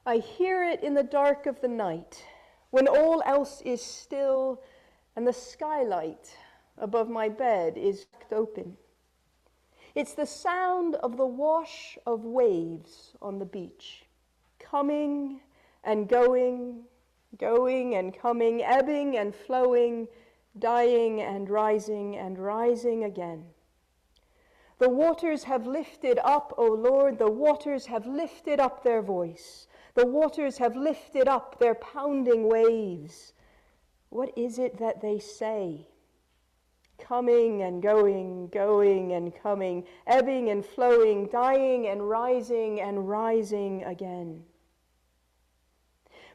I hear it in the dark of the night, when all else is still and the skylight above my bed is open. It's the sound of the wash of waves on the beach, coming and going, going and coming, ebbing and flowing, dying and rising again. The waters have lifted up, O Lord, the waters have lifted up their voice. The waters have lifted up their pounding waves. What is it that they say? Coming and going, going and coming, ebbing and flowing, dying and rising again.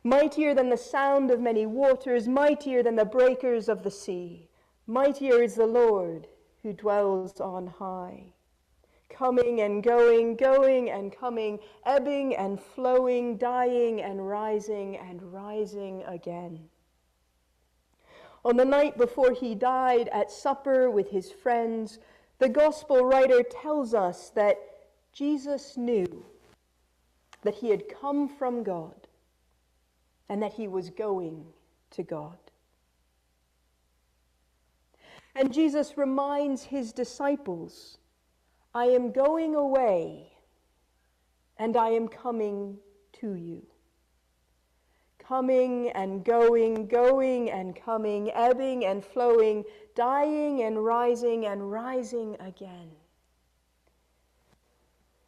Mightier than the sound of many waters, mightier than the breakers of the sea, mightier is the Lord who dwells on high. Coming and going, going and coming, ebbing and flowing, dying and rising again. On the night before he died at supper with his friends, the gospel writer tells us that Jesus knew that he had come from God and that he was going to God. And Jesus reminds his disciples, I am going away and I am coming to you. Coming and going, going and coming, ebbing and flowing, dying and rising again.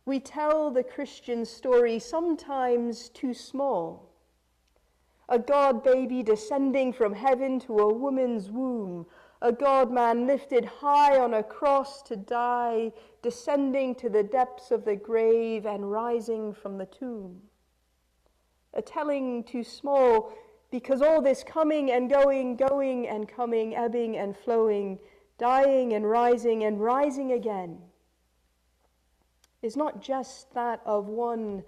We tell the Christian story sometimes too small. A God baby descending from heaven to a woman's womb, a God-man lifted high on a cross to die, descending to the depths of the grave and rising from the tomb. A telling too small, because all this coming and going, going and coming, ebbing and flowing, dying and rising again, is not just that of one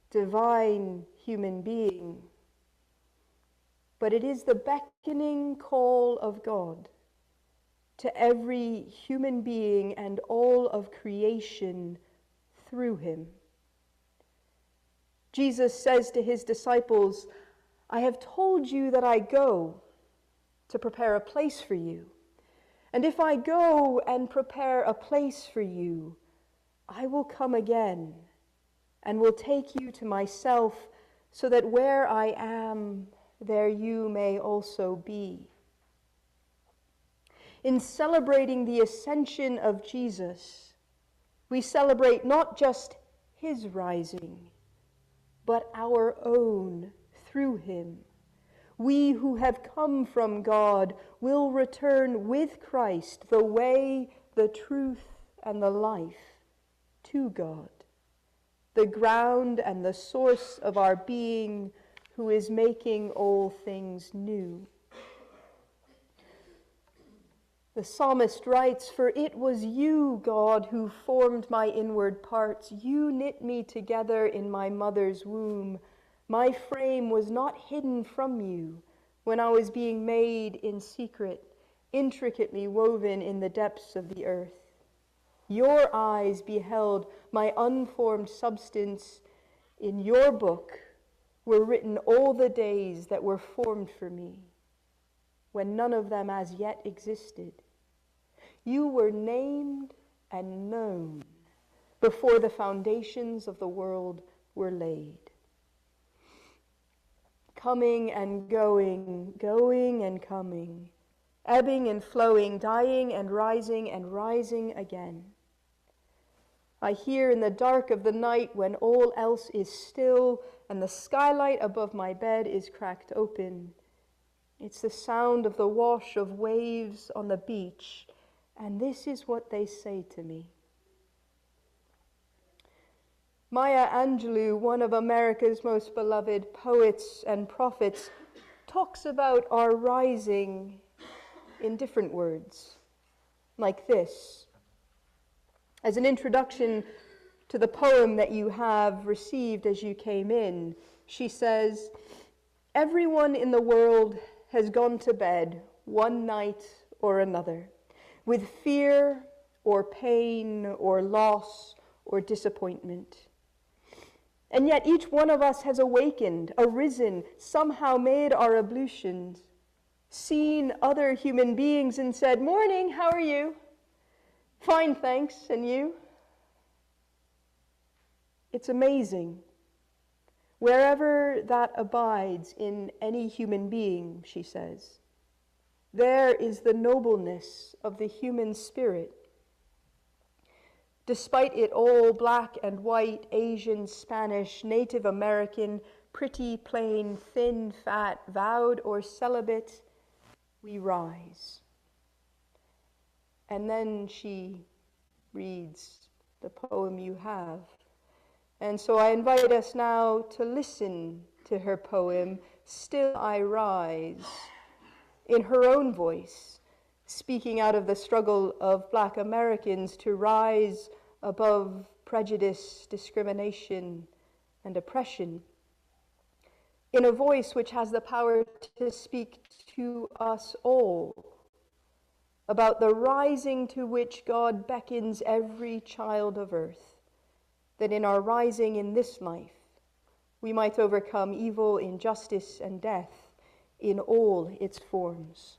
divine human being, but it is the beckoning call of God to every human being and all of creation through him. Jesus says to his disciples, I have told you that I go to prepare a place for you. And if I go and prepare a place for you, I will come again and will take you to myself, so that where I am, there you may also be. In celebrating the ascension of Jesus, we celebrate not just his rising, but our own through him. We who have come from God will return with Christ, the way, the truth, and the life, to God, the ground and the source of our being, who is making all things new. The psalmist writes, For it was you, God, who formed my inward parts. You knit me together in my mother's womb. My frame was not hidden from you when I was being made in secret, intricately woven in the depths of the earth. Your eyes beheld my unformed substance. In your book were written all the days that were formed for me, when none of them as yet existed. You were named and known before the foundations of the world were laid. Coming and going, going and coming, ebbing and flowing, dying and rising again. I hear in the dark of the night, when all else is still and the skylight above my bed is cracked open, it's the sound of the wash of waves on the beach, and this is what they say to me. Maya Angelou, one of America's most beloved poets and prophets, talks about our rising in different words, like this. As an introduction to the poem that you have received as you came in, she says, everyone in the world has gone to bed one night or another, with fear or pain or loss or disappointment. And yet each one of us has awakened, arisen, somehow made our ablutions, seen other human beings and said, "Morning, how are you?" "Fine, thanks, and you?" It's amazing. Wherever that abides in any human being, she says, there is the nobleness of the human spirit. Despite it all, black and white, Asian, Spanish, Native American, pretty, plain, thin, fat, vowed or celibate, we rise. And then she reads the poem you have. And so I invite us now to listen to her poem, Still I Rise, in her own voice, speaking out of the struggle of Black Americans to rise above prejudice, discrimination, and oppression, in a voice which has the power to speak to us all about the rising to which God beckons every child of earth, that in our rising in this life, we might overcome evil, injustice, and death in all its forms.